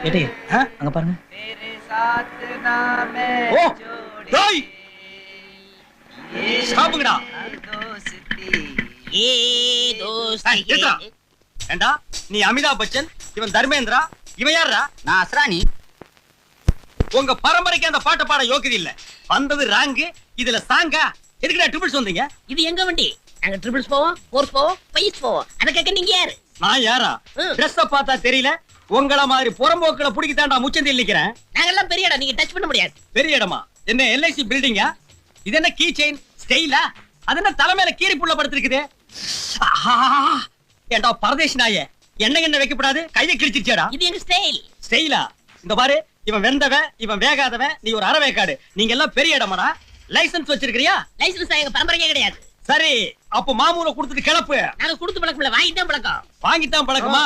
ஏடி அங்க பாருங்க. ஓ டேய் ஸ்டாப்புங்கடா. ஏ தோஸ்தி ஏண்டா ஏண்டா நீ அமிதாப் பச்சன், இவன் தர்மேந்திரா, இவன் யாரா? நான் அஸ்ரானி. உங்க பரம்பரைக்கு அந்த பாட்டை பாட யோக்கியது இல்ல. வந்தது ராங்கு, இதுல சாங்கா? எதுக்குடா ட்ரிபிள்ஸ் வந்தீங்க? இது எங்க வண்டி? நாங்க ட்ரிபிள்ஸ் போவோம், ஃபோர்ஸ் போவோம், பைஸ் போவோம். அத கேக்க நீங்க யாரு? நான் யாரா? ட்ரெஸ்ஸ பார்த்தா தெரியல. உங்கள மாதிரி புறம்போக்களை புடிக்கி தாண்டா முச்சந்தி நிக்கிறேன். நாங்கெல்லாம் பெரிய இடம், நீங்க டச் பண்ண முடியாது. பெரிய இடமா? என்ன எல்ஐசி பில்டிங்கா? இது என்ன கீ செயின் ஸ்டைலா? அது என்ன தலைமையில கீரி புள்ள படுத்திருக்குது? ஏண்டா பரதேசி நாயே, என்ன வைக்கப்படாது, கையை கிழிச்சிருச்சேடா. இது எங்க ஸ்டைல். ஸ்டைலா? இந்த பாரு, இவன் வெந்தவன், இவன் வேகாதவன், நீ ஒரு அறவேக்காடு. நீங்க எல்லாம் பெரிய இடமாடா. லைசென்ஸ் வச்சிருக்கிறியா? லைசென்ஸ் எங்க பரம்பரையே கிடையாது. சரி, அப்ப மாமூல கொடுத்துட்டு கிளப்பு. நாங்க கொடுத்து பழக்கம் இல்ல, வாங்கிட்டு தான் பழக்கம். வாங்கித்தான் பழக்கமா?